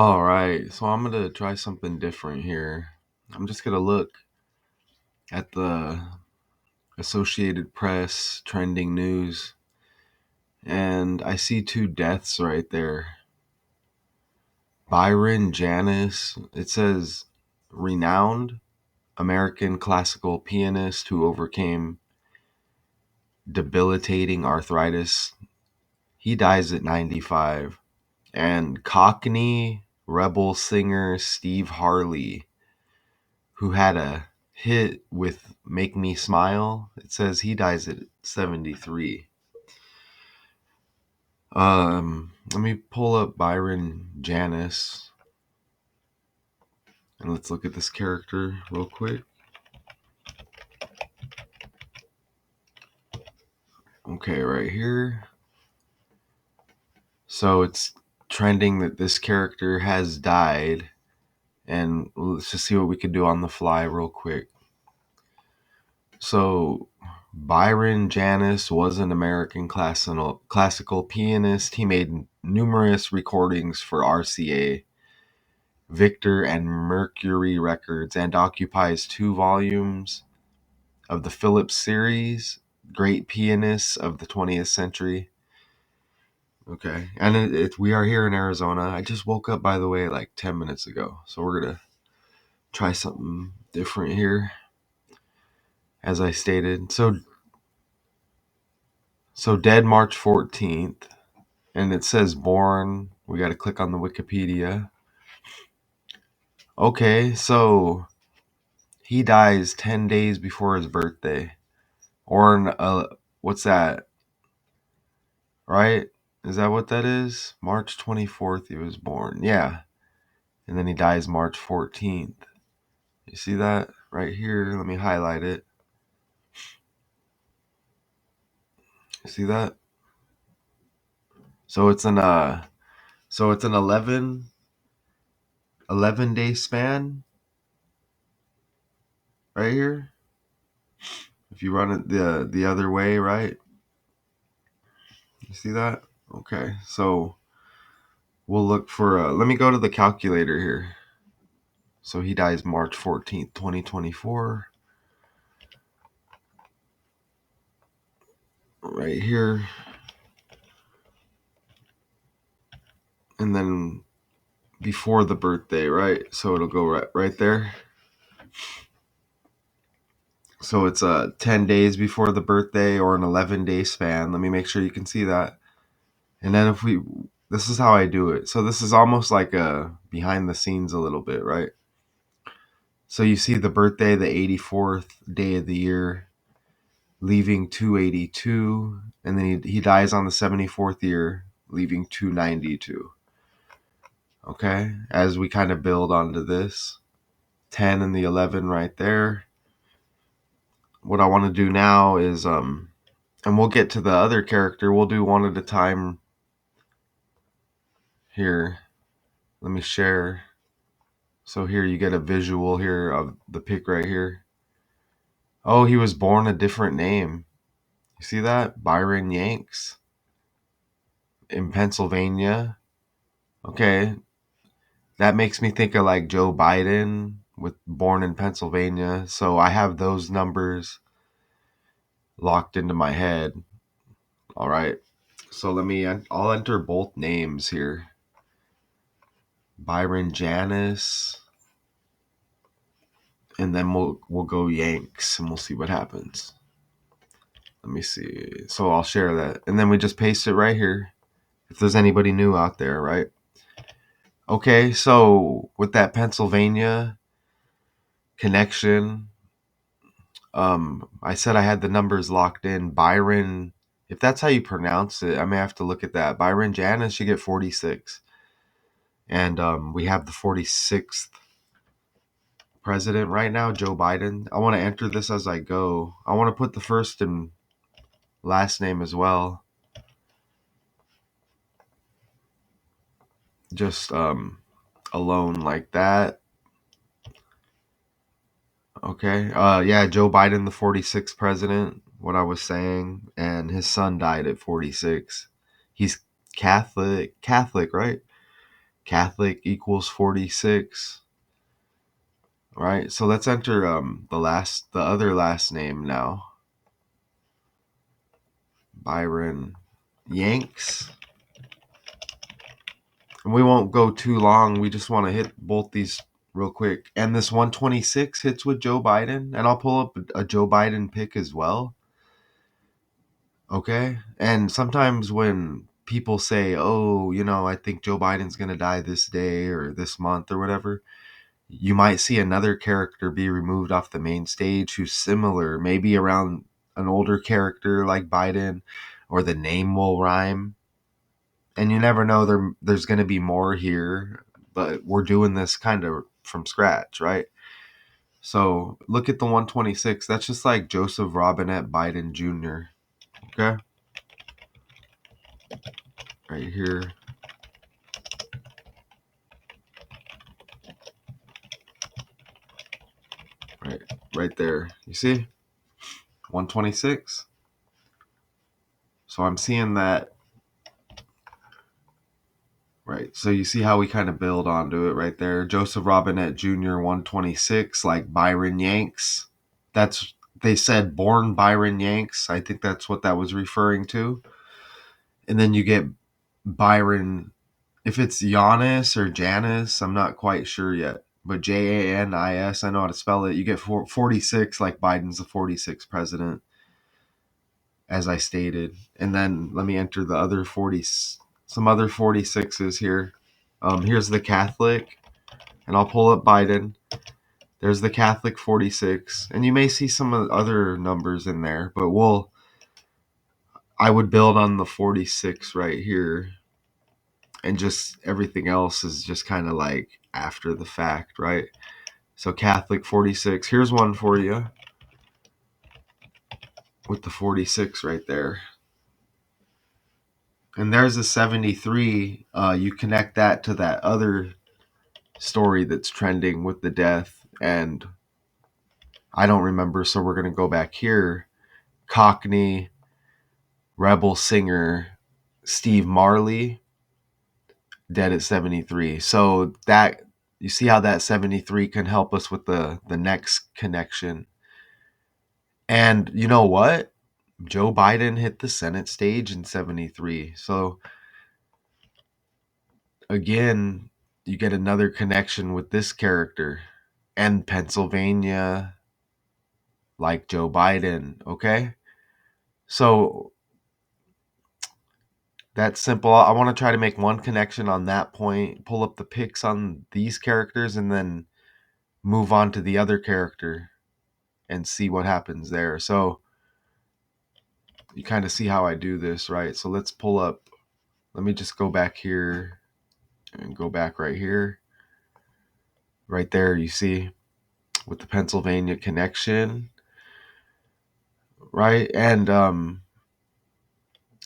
All right, so I'm gonna try something different here. I'm just gonna look at the Associated Press trending news, and I see two deaths right there. Byron Janis, it says renowned American classical pianist who overcame debilitating arthritis. He dies at 95. And Cockney rebel singer Steve Harley, who had a hit with Make Me Smile. It says he dies at 73. Let me pull up Byron Janis and let's look at this character real quick. Okay, right here. So it's trending that this character has died, and let's just see what we could do on the fly real quick. So Byron Janis was an American classical pianist. He made numerous recordings for RCA, Victor, and Mercury Records, and occupies 2 volumes of the Phillips series, Great Pianists of the 20th Century. Okay, and we are here in Arizona. I just woke up, by the way, like 10 minutes ago, so we're gonna try something different here, as I stated. So dead March 14th. And it says born. We got to click on the Wikipedia. Okay, so he dies 10 days before his birthday. Or what's that? Right? Is that what that is? March 24th he was born. Yeah. And then he dies March 14th. You see that right here? Let me highlight it. See that? So it's an 11 day span right here. If you run it the other way, right? You see that? Okay, so we'll look for, let me go to the calculator here. So he dies March 14th, 2024. Right here. And then before the birthday, right? So it'll go right there. So it's 10 days before the birthday or an 11-day span. Let me make sure you can see that. And then this is how I do it. So this is almost like a behind the scenes a little bit, right? So you see the birthday, the 84th day of the year, leaving 282, and then he dies on the 74th year, leaving 292. Okay, as we kind of build onto this 10 and the 11 right there. What I want to do now is and we'll get to the other character. We'll do one at a time here. Let me share. So here you get a visual here of the pic right here. Oh, he was born a different name. You see that? Byron Yanks in Pennsylvania. Okay, that makes me think of like Joe Biden with born in Pennsylvania. So I have those numbers locked into my head. All right. So I'll enter both names here. Byron Janis, and then we'll go Yanks and we'll see what happens. Let me see. So I'll share that. And then we just paste it right here. If there's anybody new out there, right? Okay, so with that Pennsylvania connection, I said I had the numbers locked in. Byron, if that's how you pronounce it, I may have to look at that. Byron Janis should get 46. And we have the 46th president right now, Joe Biden. I want to enter this as I go. I want to put the first and last name as well. Just alone like that. Okay. Yeah, Joe Biden, the 46th president, what I was saying, and his son died at 46. He's Catholic, right? Catholic equals 46. All right, so let's enter the other last name now. Byron Yanks. And we won't go too long. We just want to hit both these real quick. And this 126 hits with Joe Biden. And I'll pull up a Joe Biden pick as well. Okay? And sometimes when people say, oh, I think Joe Biden's going to die this day or this month or whatever, you might see another character be removed off the main stage who's similar, maybe around an older character like Biden, or the name will rhyme. And you never know, there's going to be more here, but we're doing this kind of from scratch, right? So look at the 126. That's just like Joseph Robinette Biden Jr. Okay? Right here. Right there. You see? 126. So I'm seeing that. Right. So you see how we kind of build onto it right there. Joseph Robinette Jr. 126, like Byron Yanks. They said born Byron Yanks. I think that's what that was referring to. And then you get Byron, if it's Janis or Janis, I'm not quite sure yet. But Janis, I know how to spell it. You get 46, like Biden's the 46th president, as I stated. And then let me enter the other some other 46s here. Here's the Catholic, and I'll pull up Biden. There's the Catholic 46, and you may see some other numbers in there, but I would build on the 46 right here, and just everything else is just kind of like after the fact, right? So Catholic 46, here's one for you with the 46 right there. And there's a 73. You connect that to that other story that's trending with the death, and I don't remember, so we're going to go back here. Cockney, rebel singer Steve Marley, dead at 73. So that, you see how that 73 can help us with the next connection. And you know what? Joe Biden hit the Senate stage in 73. So again, you get another connection with this character. And Pennsylvania, like Joe Biden, okay? So that's simple. I want to try to make one connection on that point, pull up the pics on these characters, and then move on to the other character and see what happens there. So you kind of see how I do this, right? So let's pull up. Let me just go back here and go back right here. Right there, you see, with the Pennsylvania connection, right? And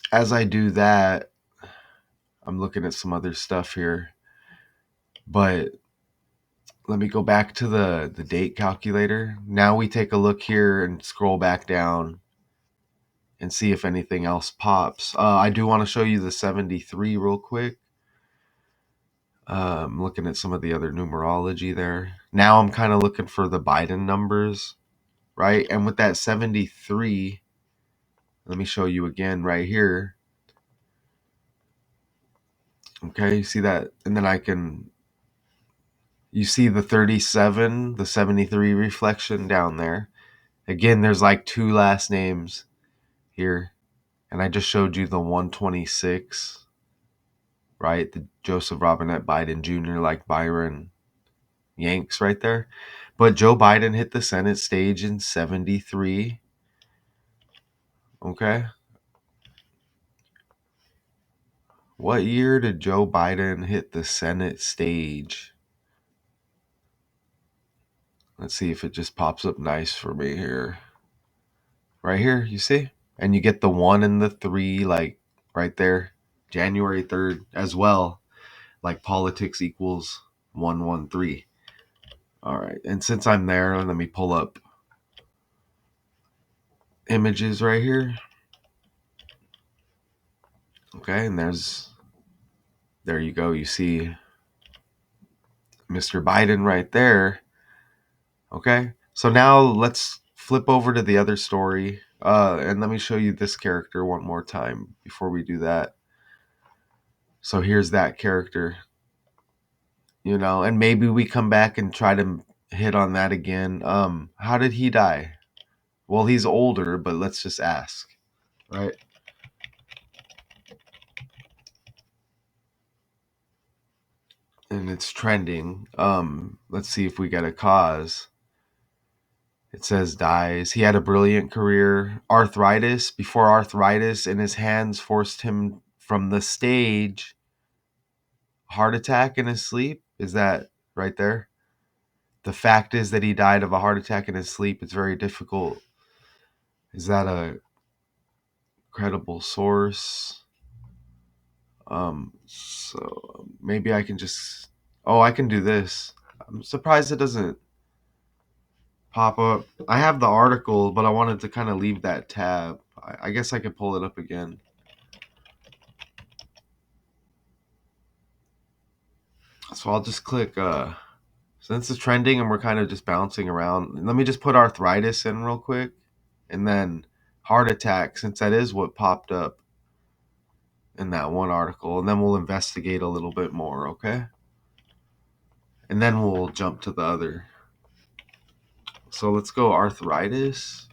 as I do that, I'm looking at some other stuff here. But let me go back to the date calculator. Now we take a look here and scroll back down and see if anything else pops. I do want to show you the 73 real quick. I'm looking at some of the other numerology there. Now I'm kind of looking for the Biden numbers, right? And with that 73, let me show you again right here. Okay, you see that? And then you see the 37, the 73 reflection down there. Again, there's like two last names here. And I just showed you the 126, right? The Joseph Robinette Biden Jr., like Byron Yanks right there. But Joe Biden hit the Senate stage in 73. Okay. What year did Joe Biden hit the Senate stage? Let's see if it just pops up nice for me here. Right here, you see? And you get the 1 and the 3, like right there. January 3rd as well. Like politics equals 113. All right. And since I'm there, let me pull up images right here. Okay. And there you go. You see Mr. Biden right there. Okay, so now let's flip over to the other story, and let me show you this character one more time before we do that. So here's that character, and maybe we come back and try to hit on that again. How did he die? Well, he's older, but let's just ask, right? And it's trending. Let's see if we get a cause. It says dies. He had a brilliant career. Arthritis. Before arthritis in his hands forced him from the stage. Heart attack in his sleep. Is that right there? The fact is that he died of a heart attack in his sleep. It's very difficult. Is that a credible source? So maybe I can just. Oh, I can do this. I'm surprised it doesn't pop up. I have the article, but I wanted to kind of leave that tab. I guess I could pull it up again. So I'll just click since it's trending and we're kind of just bouncing around. Let me just put arthritis in real quick, and then heart attack, since that is what popped up in that one article, and then we'll investigate a little bit more, okay? And then we'll jump to the other. So let's go arthritis.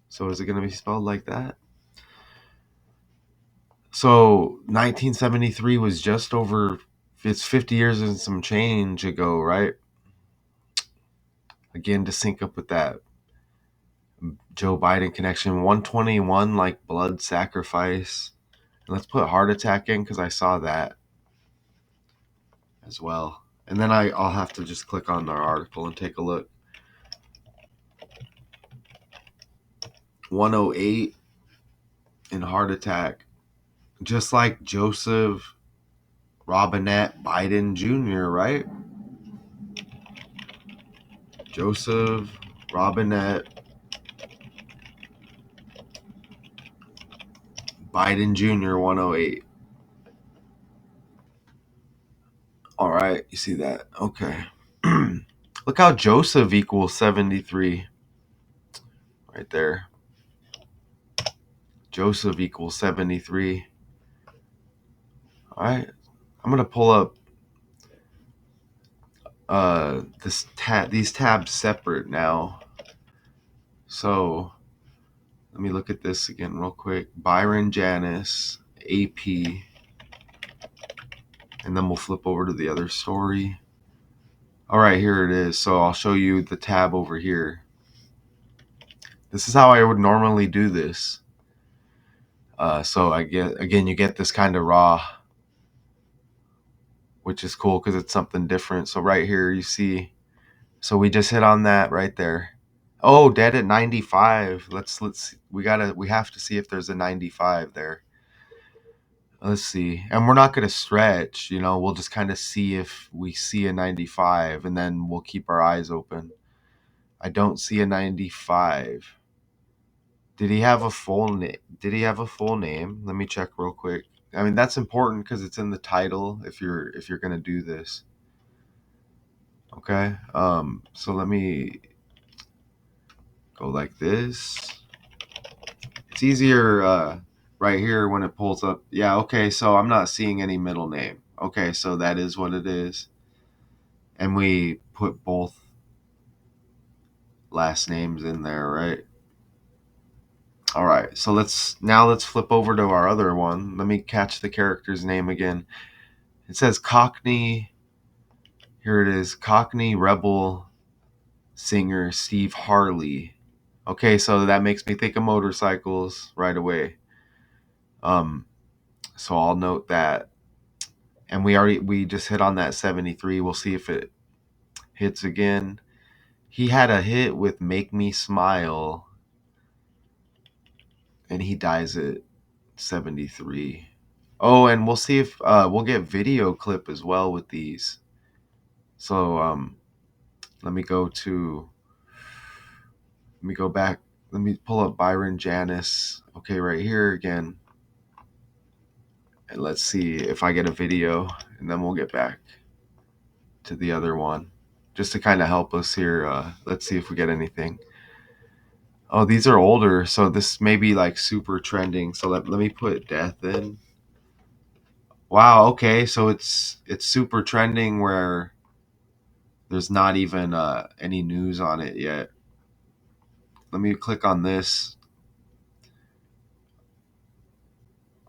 So is it going to be spelled like that? So 1973 was just over, it's 50 years and some change ago, right? Again, to sync up with that Joe Biden connection. 121, like blood sacrifice. Let's put heart attack in because I saw that as well. And then I'll have to just click on our article and take a look. 108 in heart attack. Just like Joseph Robinette Biden Jr., right? Joseph Robinette Biden Jr. 108. All right, you see that? Okay. Look how Joseph equals 73 right there. Joseph equals 73. All right. I'm going to pull up these tabs separate now. So let me look at this again real quick. Byron Janis, AP. And then we'll flip over to the other story. All right, here it is. So I'll show you the tab over here. This is how I would normally do this. So you get this kind of raw, which is cool because it's something different. So right here you see, so we just hit on that right there. Oh, dead at 95. We have to see if there's a 95 there. Let's see. And we're not going to stretch, we'll just kind of see if we see a 95, and then we'll keep our eyes open. I don't see a 95. Did he have a full name? Let me check real quick. I mean, that's important because it's in the title if you're going to do this. Okay? So let me go like this. It's easier right here when it pulls up. Yeah, okay, so I'm not seeing any middle name. Okay, so that is what it is. And we put both last names in there, right? All right, so let's flip over to our other one. Let me catch the character's name again. It says Cockney. Here it is. Cockney rebel singer Steve Harley. Okay, so that makes me think of motorcycles right away. So I'll note that. And we just hit on that 73. We'll see if it hits again. He had a hit with Make Me Smile, and he dies at 73. Oh, and we'll see if we'll get video clip as well with these. So let me go back. Let me pull up Byron Janis. Okay, right here again. And let's see if I get a video, and then we'll get back. to the other one just to kind of help us here. Let's see if we get anything. Oh, these are older, so this may be like super trending. So let me put death in. Wow, okay, so it's super trending where there's not even any news on it yet. Let me click on this.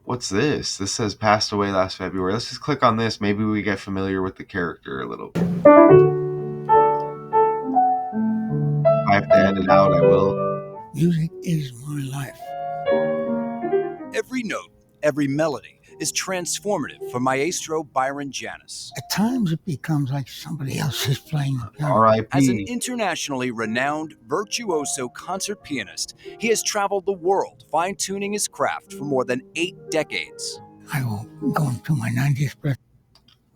What's this? This says passed away last February. Let's just click on this. Maybe we get familiar with the character a little bit. If I have to edit out, I will. Music is my life. Every note, every melody is transformative for Maestro Byron Janis. At times it becomes like somebody else is playing the piano. As an R.I.P. internationally renowned virtuoso concert pianist, he has traveled the world fine-tuning his craft for more than 8 decades. I will go into my 90th birthday.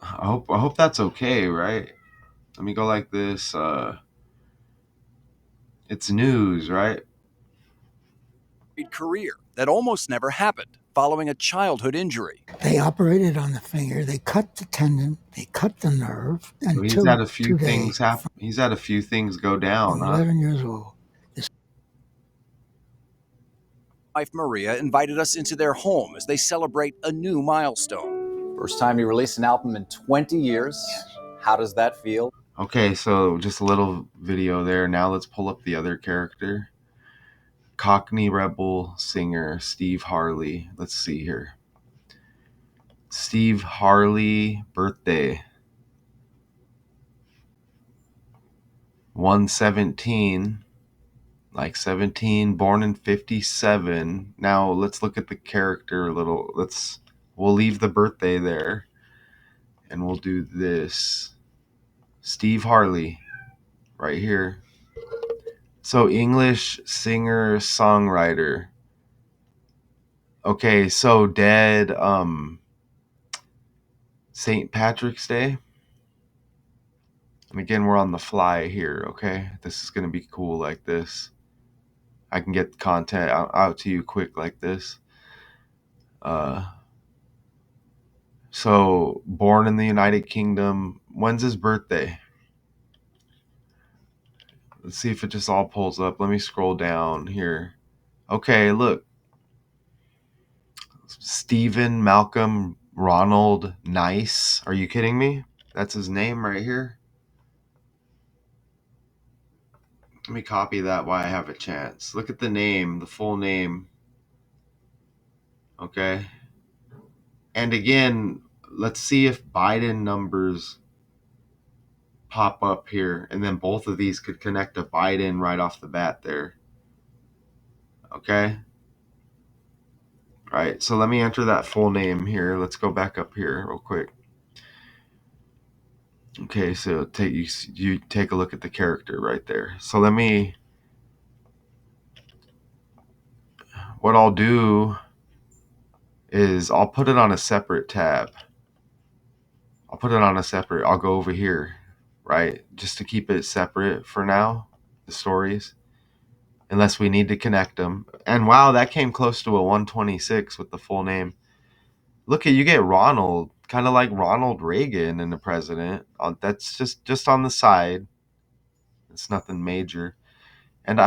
I hope that's okay, right? Let me go like this. It's news, right? Career that almost never happened following a childhood injury. They operated on the finger. They cut the tendon. They cut the nerve. So he's Until had a few today, things happen. He's had a few things go down, from huh? 11 years old. Wife Maria invited us into their home as they celebrate a new milestone. First time you released an album in 20 years. How does that feel? Okay, so just a little video there. Now let's pull up the other character. Cockney rebel singer Steve Harley. Let's see here. Steve Harley birthday 117, like 17, born in 57. Now let's look at the character a little. We'll leave the birthday there and we'll do this. Steve Harley right here. So English singer songwriter. Okay, so dead St. Patrick's Day. And again, we're on the fly here, okay? This is going to be cool like this. I can get content out to you quick like this. So, born in the United Kingdom. When's his birthday? Let's see if it just all pulls up. Let me scroll down here. Okay, look. Stephen Malcolm Ronald Nice. Are you kidding me? That's his name right here. Let me copy that while I have a chance. Look at the name, the full name. Okay. And again, let's see if Biden numbers pop up here. And then both of these could connect to Biden right off the bat there. Okay. All right. So let me enter that full name here. Let's go back up here real quick. Okay. So you take a look at the character right there. So what I'll do is I'll put it on a separate tab. I'll go over here, right? Just to keep it separate for now, the stories, unless we need to connect them. And wow, that came close to a 126 with the full name. Look at, you get Ronald, kind of like Ronald Reagan and the president. That's just on the side. It's nothing major. And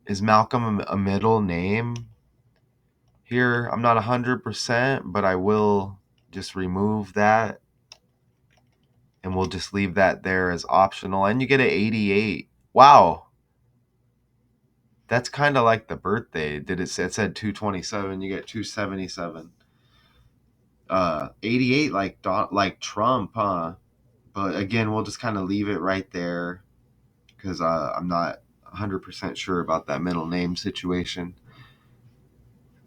is Malcolm a middle name here? I'm not 100%, but I will just remove that. And we'll just leave that there as optional. And you get an 88. Wow. That's kind of like the birthday. It said 227. You get 277. 88 like Trump, huh? But again, we'll just kind of leave it right there because I'm not 100% sure about that middle name situation.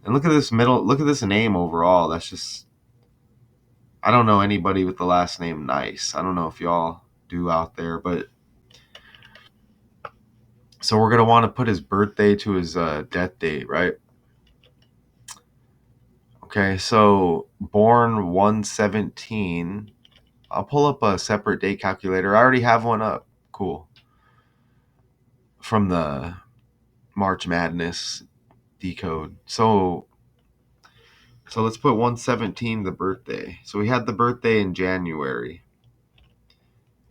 And look at this name overall. That's just, I don't know anybody with the last name Nice. I don't know if y'all do out there, but so we're going to want to put his birthday to his death date, right? Okay, so born 117. I'll pull up a separate date calculator. I already have one up. Cool. From the March Madness decode. So let's put 117 the birthday. So we had the birthday in January.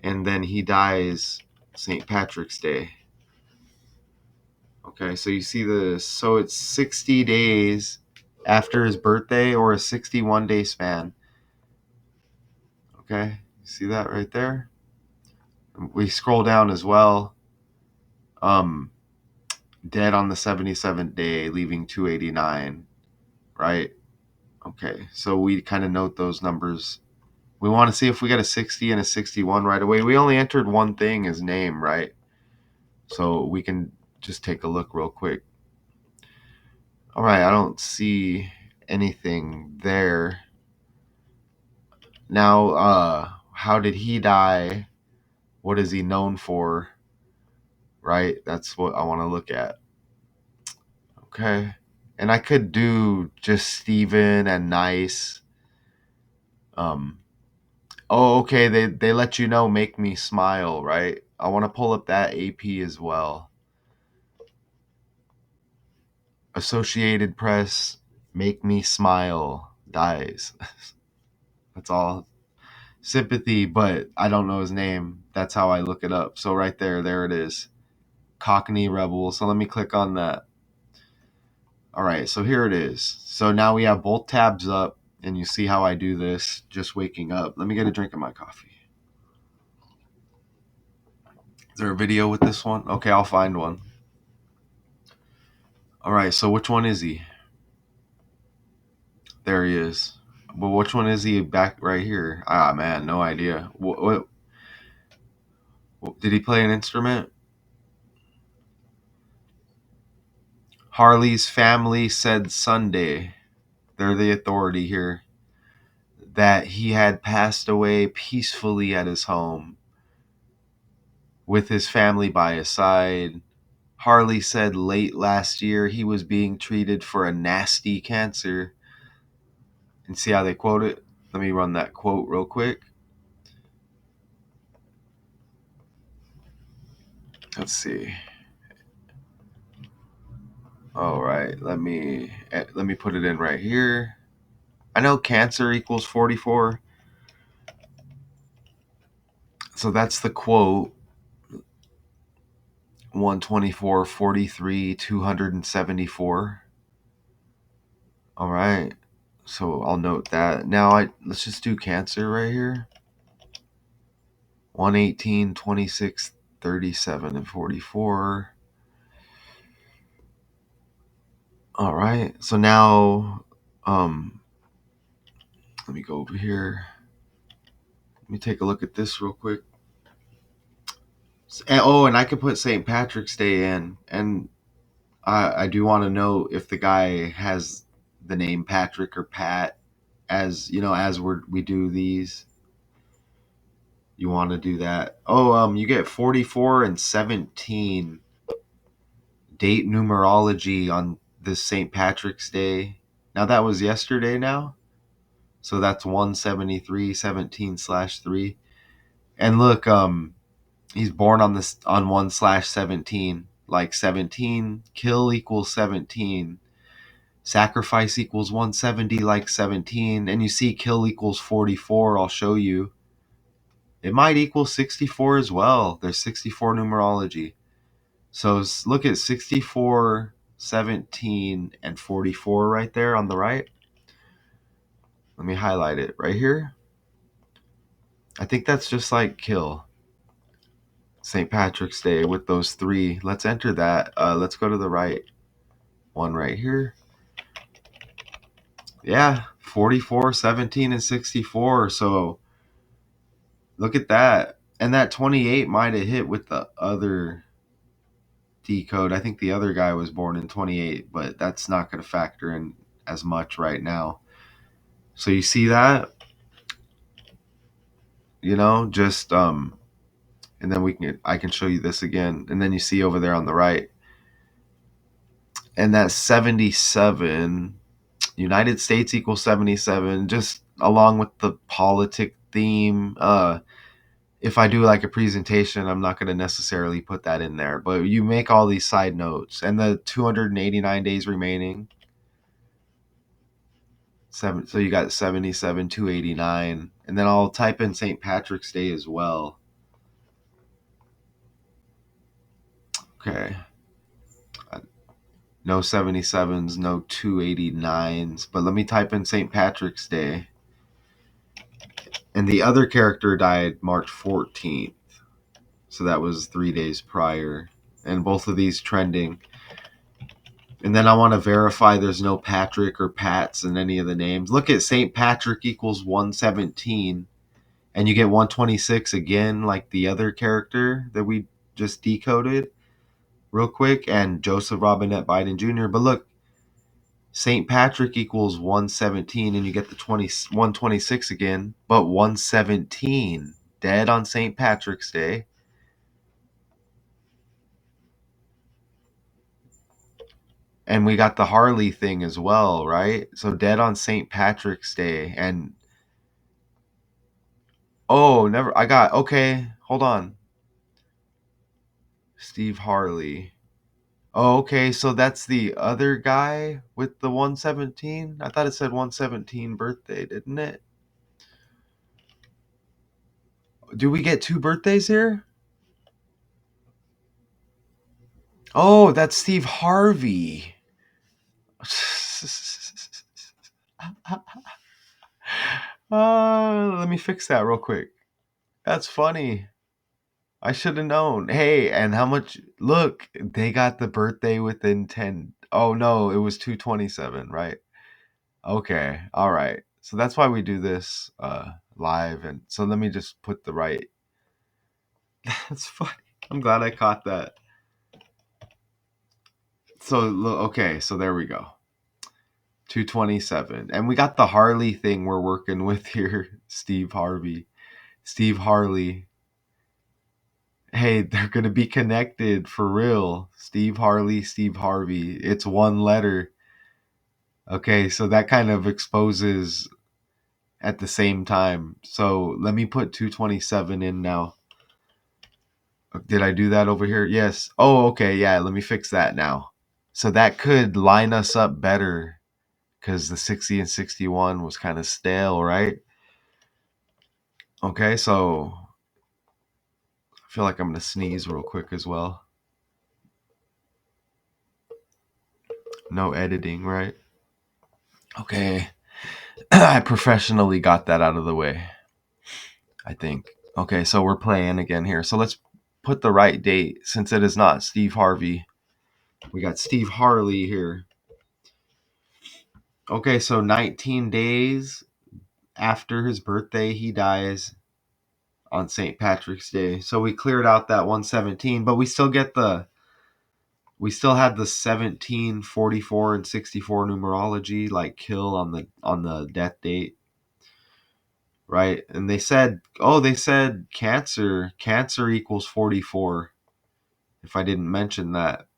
and then he dies St. Patrick's Day. Okay, so you see this. So it's 60 days after his birthday, or a 61-day span. Okay, you see that right there? We scroll down as well. Dead on the 77th day, leaving 289, right? Okay, so we kind of note those numbers. We want to see if we get a 60 and a 61 right away. We only entered one thing, his name, right? So we can just take a look real quick. All right, I don't see anything there. Now, how did he die? What is he known for? Right? That's what I want to look at. Okay. And I could do just Steven and Nice. Oh, okay. They let you know, make me smile, right? I want to pull up that AP as well. Associated Press, make me smile, dies. That's all. Sympathy, but I don't know his name. That's how I look it up. So right there it is. Cockney Rebel. So let me click on that. All right, so here it is. So now we have both tabs up, and you see how I do this just waking up. Let me get a drink of my coffee. Is there a video with this one? Okay, I'll find one. All right, so which one is he? There he is. Well, which one is he back right here? Ah, man, no idea. What did he play an instrument? Harley's family said Sunday, they're the authority here, that he had passed away peacefully at his home with his family by his side. Harley said late last year he was being treated for a nasty cancer. And see how they quote it? Let me run that quote real quick. Let's see. All right, let me put it in right here. I know cancer equals 44. So that's the quote. 124, 43, 274. All right. So I'll note that. Now let's just do cancer right here. 118, 26, 37, and 44. All right. So now let me go over here. Let me take a look at this real quick. And I could put St. Patrick's Day in, and I do want to know if the guy has the name Patrick or Pat, as you know, as we do these. You want to do that? Oh, you get 44 and 17 date numerology on this St. Patrick's Day. Now that was yesterday now. So that's 173, 17/3. And look, he's born on 1/17. Like 17, kill equals 17. Sacrifice equals 170, like 17. And you see kill equals 44. I'll show you. It might equal 64 as well. There's 64 numerology. So look at 64, 17, and 44 right there on the right. Let me highlight it right here. I think that's just like kill. St. Patrick's Day with those three. Let's enter that. Let's go to the right one right here. Yeah, 44, 17, and 64. So look at that. And that 28 might have hit with the other decode. I think the other guy was born in 28, but that's not going to factor in as much right now. So you see that? You know, just and then I can show you this again. And then you see over there on the right. And that's 77. United States equals 77, just along with the politic theme. If I do like a presentation, I'm not going to necessarily put that in there, but you make all these side notes. And the 289 days remaining. So you got 77, 289, and then I'll type in St. Patrick's Day as well. Okay. No 77s, no 289s. But let me type in St. Patrick's Day. And the other character died March 14th. So that was 3 days prior. And both of these trending. And then I want to verify there's no Patrick or Pats in any of the names. Look at St. Patrick equals 117. And you get 126 again, like the other character that we just decoded real quick. And Joseph Robinette Biden Jr. But look, St. Patrick equals 117, and you get the 126 again, but 117 dead on St. Patrick's Day. And we got the Harley thing as well, right? So dead on St. Patrick's Day. And oh, never. Okay, hold on. Steve Harley. Oh, okay, so that's the other guy with the 117? I thought it said 117 birthday, didn't it? Do we get 2 birthdays here? Oh, that's Steve Harvey. Let me fix that real quick. That's funny. I should have known. Hey, and how much? Look, they got the birthday within 10. Oh, no, it was 227, right? Okay, all right. So that's why we do this live. And so let me just put the right. That's funny. I'm glad I caught that. So, okay, so there we go. 227. And we got the Harley thing we're working with here. Steve Harvey. Steve Harley. Hey, they're going to be connected for real. Steve Harley, Steve Harvey. It's one letter. Okay, so that kind of exposes at the same time. So let me put 227 in now. Did I do that over here? Yes. Oh, okay. Yeah, let me fix that now. So that could line us up better because the 60 and 61 was kind of stale, right? Okay, so I feel like I'm going to sneeze real quick as well. No editing, right? Okay. I professionally got that out of the way, I think. Okay, so we're playing again here. So let's put the right date since it is not Steve Harvey. We got Steve Harley here. Okay, so 19 days after his birthday, he dies on St. Patrick's Day. So we cleared out that 117, but we still had the 17, 44, and 64 numerology, like kill on the death date. Right? And they said cancer equals 44. If I didn't mention that.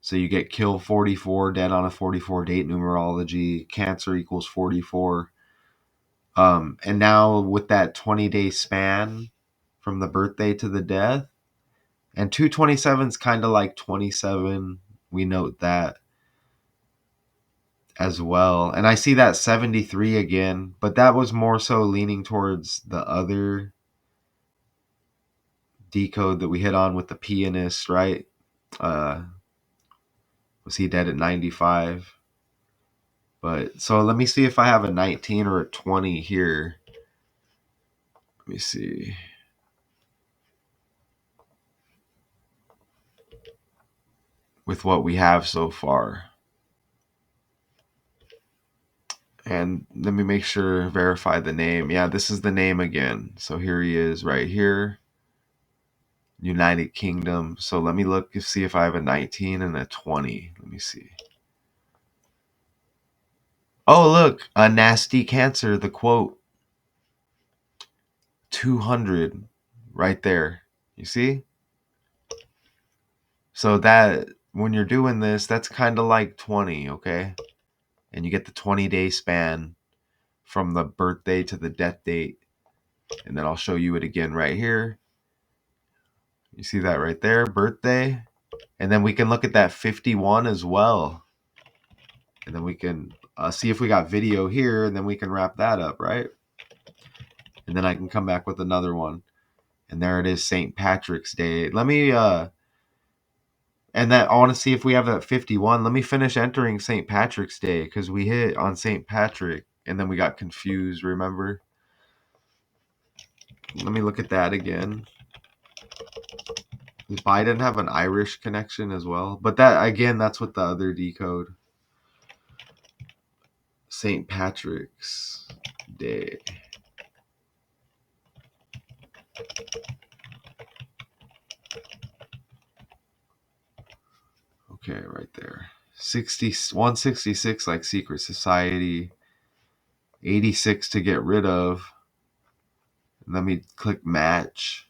So you get kill 44, dead on a 44 date numerology, cancer equals 44. And now with that 20-day span from the birthday to the death, and 227 is kind of like 27. We note that as well. And I see that 73 again, but that was more so leaning towards the other decode that we hit on with the pianist, right? Was he dead at 95? But so let me see if I have a 19 or a 20 here. Let me see. With what we have so far. And let me make sure, verify the name. Yeah, this is the name again. So here he is right here. United Kingdom. So let me look to see if I have a 19 and a 20. Let me see. Oh, look, a nasty cancer, the quote. 200 right there. You see? So that when you're doing this, that's kind of like 20, okay? And you get the 20-day span from the birthday to the death date. And then I'll show you it again right here. You see that right there, birthday. And then we can look at that 51 as well. And then we can see if we got video here, and then we can wrap that up, right? And then I can come back with another one. And there it is, St. Patrick's Day. Let me And that I want to see if we have that 51. Let me finish entering St. Patrick's Day because we hit on St. Patrick and then we got confused, remember? Let me look at that again. Does Biden have an Irish connection as well? But that, again, that's what the other decode. St. Patrick's Day. Okay, right there. 166 like secret society. 86 to get rid of. Let me click match.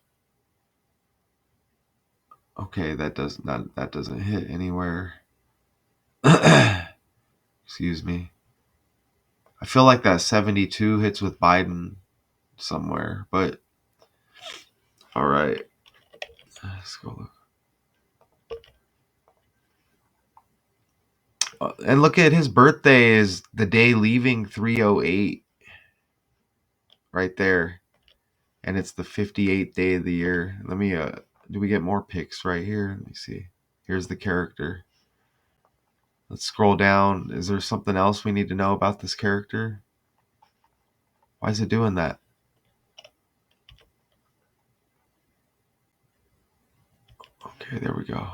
Okay, that doesn't hit anywhere. Excuse me. I feel like that 72 hits with Biden somewhere, but all right. Let's go look. And look at his birthday is the day leaving 308 right there. And it's the 58th day of the year. Let me do we get more pics right here? Let me see. Here's the character. Let's scroll down. Is there something else we need to know about this character? Why is it doing that? Okay, there we go.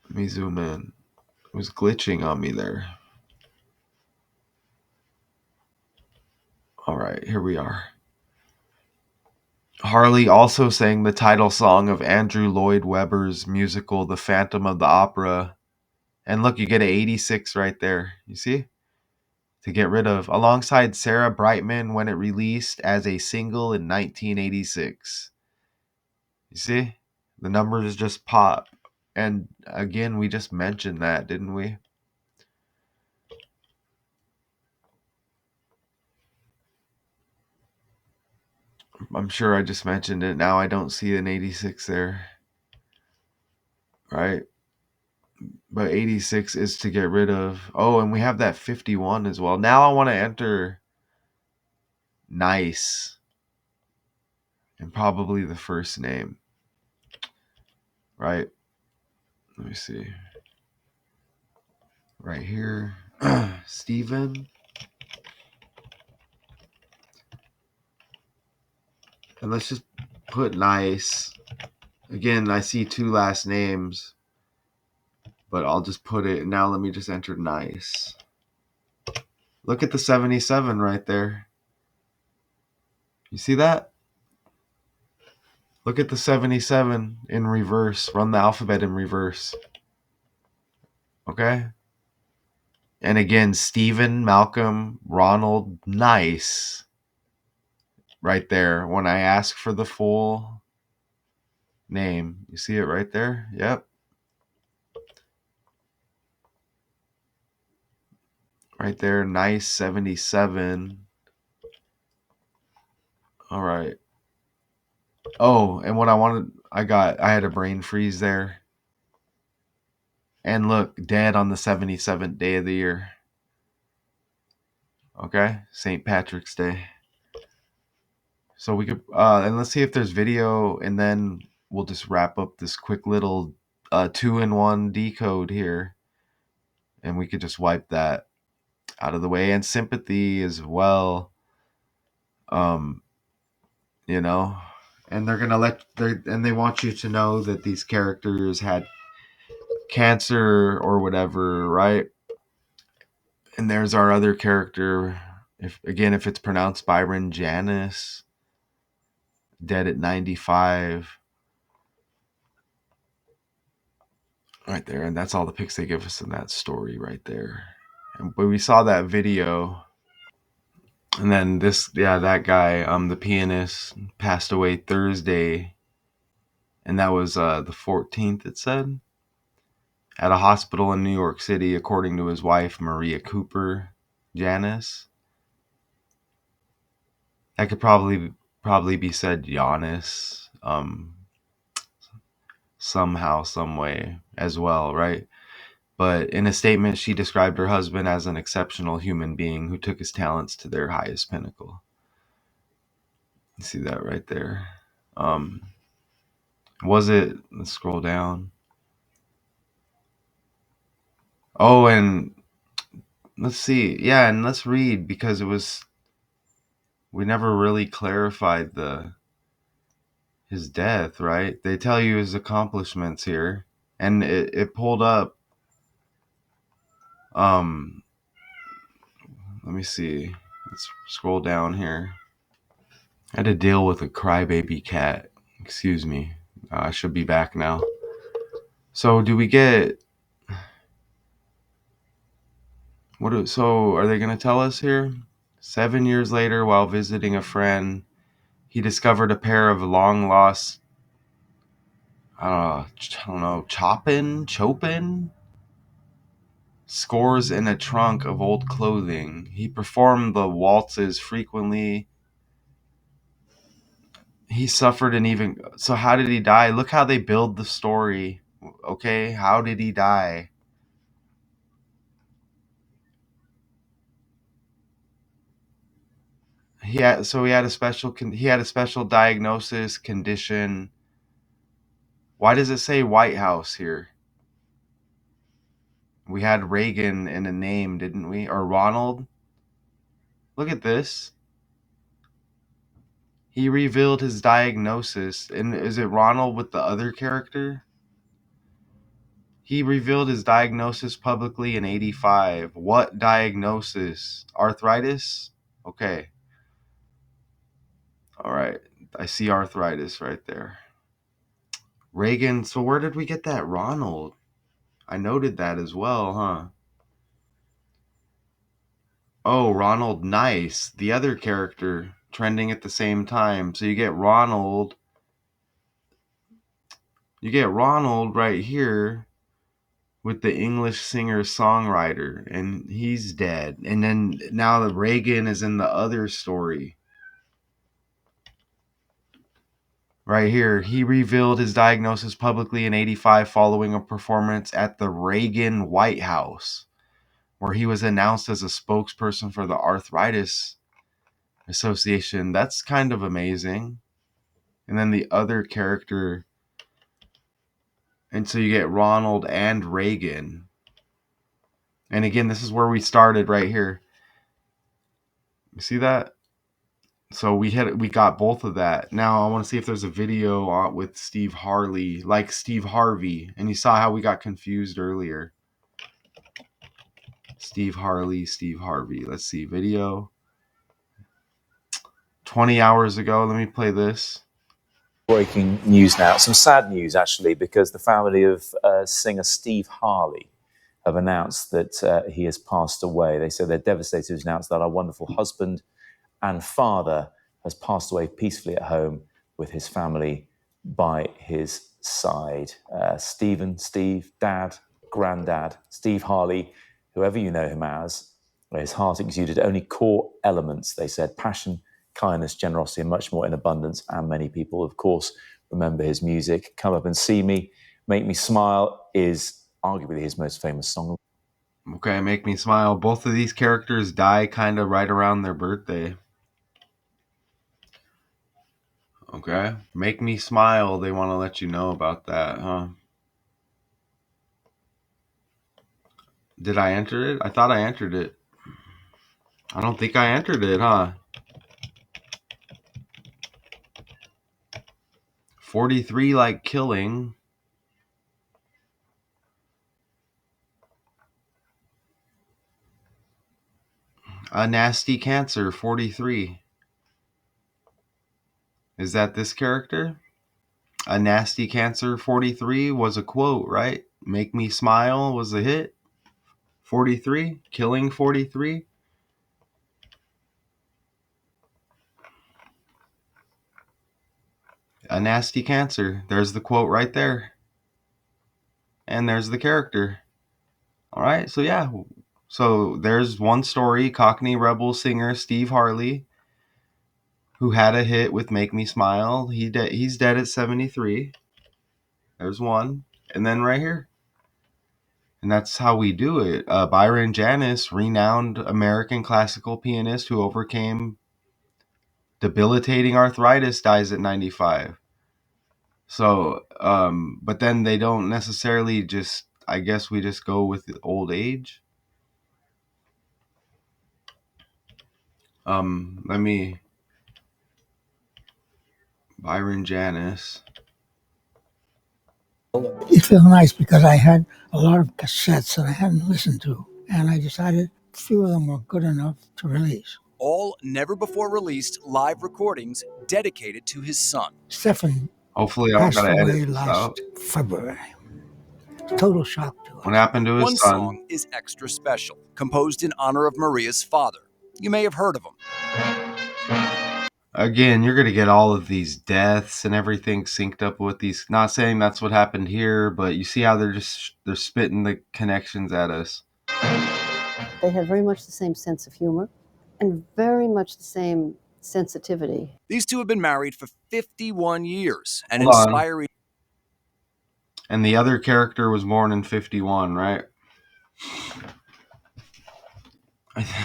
Let me zoom in. It was glitching on me there. All right, here we are. Harley also sang the title song of Andrew Lloyd Webber's musical The Phantom of the Opera. And look, you get an 86 right there. You see? To get rid of, alongside Sarah Brightman when it released as a single in 1986. You see? The numbers just pop. And again, we just mentioned that, didn't we? I'm sure I just mentioned it. Now I don't see an 86 there. Right? But 86 is to get rid of. Oh, and we have that 51 as well. Now I want to enter nice. And probably the first name. Right? Let me see. Right here. Steven. And let's just put nice. Again, I see two last names. But I'll just put it. Now let me just enter nice. Look at the 77 right there. You see that? Look at the 77 in reverse. Run the alphabet in reverse. Okay? And again, Stephen, Malcolm, Ronald, nice. Right there. When I ask for the full name. You see it right there? Yep. Right there. Nice 77. All right. Oh, and what I had a brain freeze there. And look, dead on the 77th day of the year. Okay? St. Patrick's Day. So we could, and let's see if there's video, and then we'll just wrap up this quick little 2-in-1 decode here. And we could just wipe that out of the way. And sympathy as well. You know, and they're gonna and they want you to know that these characters had cancer or whatever, right? And there's our other character. If it's pronounced Byron Janis, dead at 95. Right there, and that's all the pics they give us in that story right there. But we saw that video, and then that guy, the pianist, passed away Thursday, and that was the 14th. It said at a hospital in New York City, according to his wife Maria Cooper Janis. That could probably be said Giannis, somehow, some way as well, right? But in a statement, she described her husband as an exceptional human being who took his talents to their highest pinnacle. You see that right there. Let's scroll down. Oh, and let's see. Yeah, and let's read because we never really clarified his death, right? They tell you his accomplishments here, and it pulled up. Let me see. Let's scroll down here. I had to deal with a crybaby cat. Excuse me. I should be back now. So do we get so are they going to tell us here? 7 years later, while visiting a friend, he discovered a pair of long lost, I don't know, Chopin scores in a trunk of old clothing. He performed the waltzes frequently. He suffered an even. So how did he die? Look how they build the story. Okay, how did he die? He had a special diagnosis condition. Why does it say White House here? We had Reagan in a name, didn't we? Or Ronald? Look at this. He revealed his diagnosis. And is it Ronald with the other character? He revealed his diagnosis publicly in 85. What diagnosis? Arthritis? Okay. All right. I see arthritis right there. Reagan. So where did we get that Ronald? I noted that as well, huh? Oh, Ronald Nice, the other character trending at the same time. So you get Ronald right here with the English singer-songwriter, and he's dead. And then now the Reagan is in the other story. Right here, he revealed his diagnosis publicly in 85 following a performance at the Reagan White House, where he was announced as a spokesperson for the Arthritis Association. That's kind of amazing. And then the other character, and so you get Ronald and Reagan. And again, this is where we started right here. You see that? So we got both of that. Now I want to see if there's a video with Steve Harley, like Steve Harvey. And you saw how we got confused earlier. Steve Harley, Steve Harvey. Let's see, video. 20 hours ago. Let me play this. Breaking news now, some sad news actually, because the family of singer Steve Harley have announced that he has passed away. They say they're devastated to announce that our wonderful husband and father has passed away peacefully at home with his family by his side. Steve, Dad, Granddad, Steve Harley, whoever you know him as, his heart exuded only core elements, they said: passion, kindness, generosity, and much more in abundance. And many people, of course, remember his music. Come Up and See Me, Make Me Smile is arguably his most famous song. Okay, Make Me Smile. Both of these characters die kind of right around their birthday. Okay, Make Me Smile. They want to let you know about that, huh? Did I enter it? I thought I entered it. I don't think I entered it, huh? 43 like killing. A nasty cancer, 43. Is that this character? A nasty cancer, 43 was a quote, right? Make Me Smile was a hit. 43, killing 43. A nasty cancer. There's the quote right there. And there's the character. All right, so yeah. So there's one story, Cockney rebel singer Steve Harley, who had a hit with Make Me Smile. He's dead at 73. There's one. And then right here. And that's how we do it. Byron Janis, renowned American classical pianist who overcame debilitating arthritis, dies at 95. So, but then they don't necessarily just I guess we just go with old age. Let me Byron Janis. It feels nice because I had a lot of cassettes that I hadn't listened to, and I decided a few of them were good enough to release. All never-before-released live recordings dedicated to his son. Stephen Hopefully, I don't passed gotta edit away this last out. February. Total shock to What us. happened to his One son? song is extra special, composed in honor of Maria's father. You may have heard of him. Again, you're gonna get all of these deaths and everything synced up with these. Not saying that's what happened here, but you see how they're spitting the connections at us. They had very much the same sense of humor and very much the same sensitivity. These two have been married for 51 years and Hold on. inspiring. And the other character was born in 51, right?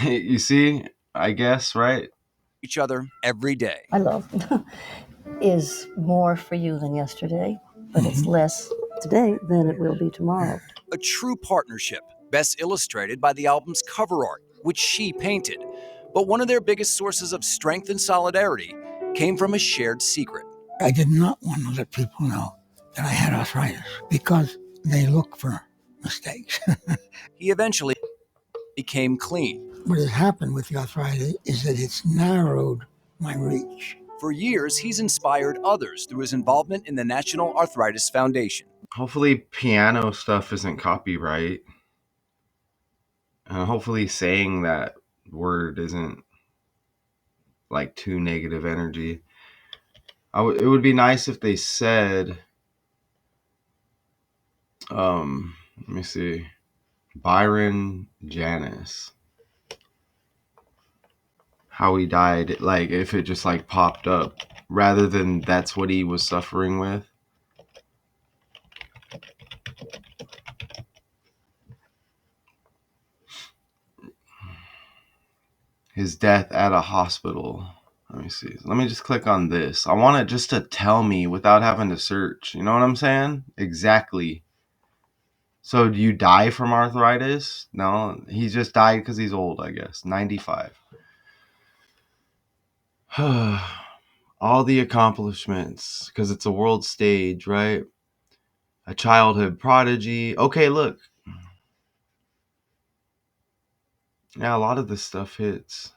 You see, I guess, right? Each other every day. I love is more for you than yesterday, but it's less today than it will be tomorrow. A true partnership, best illustrated by the album's cover art, which she painted. But one of their biggest sources of strength and solidarity came from a shared secret. I did not want to let people know that I had arthritis because they look for mistakes. He eventually became clean. What has happened with the arthritis is that it's narrowed my reach. For years, he's inspired others through his involvement in the National Arthritis Foundation. Hopefully, piano stuff isn't copyright. And hopefully, saying that word isn't like too negative energy. It would be nice if they said, let me see, Byron Janis. How he died, like if it just like popped up rather than that's what he was suffering with. His death at a hospital. Let me see. Let me just click on this. I want it just to tell me without having to search. You know what I'm saying? Exactly. So do you die from arthritis? No, he just died because he's old, I guess. 95. All the accomplishments, because it's a world stage, right? A childhood prodigy. Okay, look. Yeah, a lot of this stuff hits.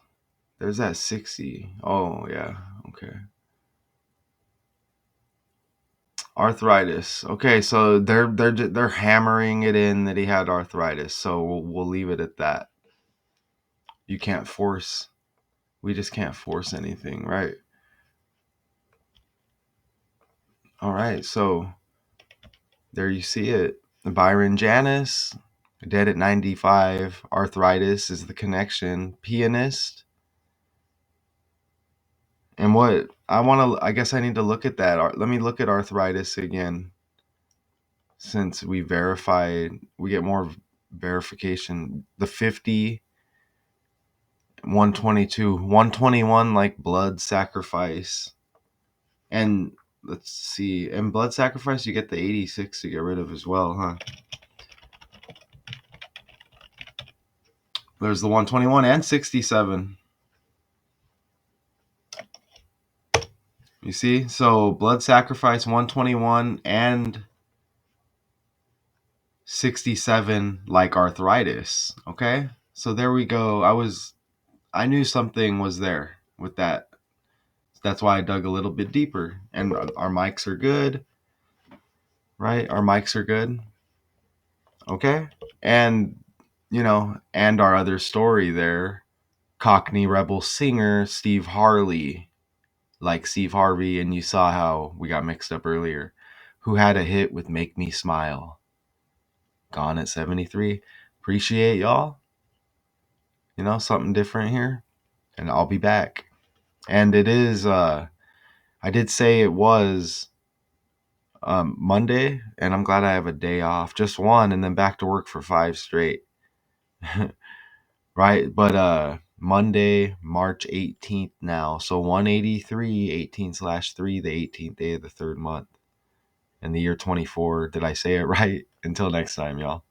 There's that 60. Oh, yeah. Okay. Arthritis. Okay, so they're hammering it in that he had arthritis. So we'll leave it at that. You can't force. We just can't force anything, right? All right, so there you see it. Byron Janis, dead at 95. Arthritis is the connection. Pianist. And what I guess I need to look at that. Let me look at arthritis again. Since we get more verification. The 50, 122, 121, like blood sacrifice. And let's see, and blood sacrifice, you get the 86 to get rid of as well, huh? There's the 121 and 67. You see? So blood sacrifice, 121 and 67, like arthritis. Okay? So there we go. I knew something was there with that. That's why I dug a little bit deeper. And our mics are good. Right? Our mics are good. Okay? And, and our other story there, Cockney rebel singer Steve Harley, like Steve Harvey, and you saw how we got mixed up earlier, who had a hit with Make Me Smile. Gone at 73. Appreciate y'all. Something different here. And I'll be back. And it is, I did say it was Monday, and I'm glad I have a day off. Just one, and then back to work for 5 straight. Right? But Monday, March 18th now. So 183, 18/3, the 18th day of the 3rd month. and the year 24. Did I say it right? Until next time, y'all.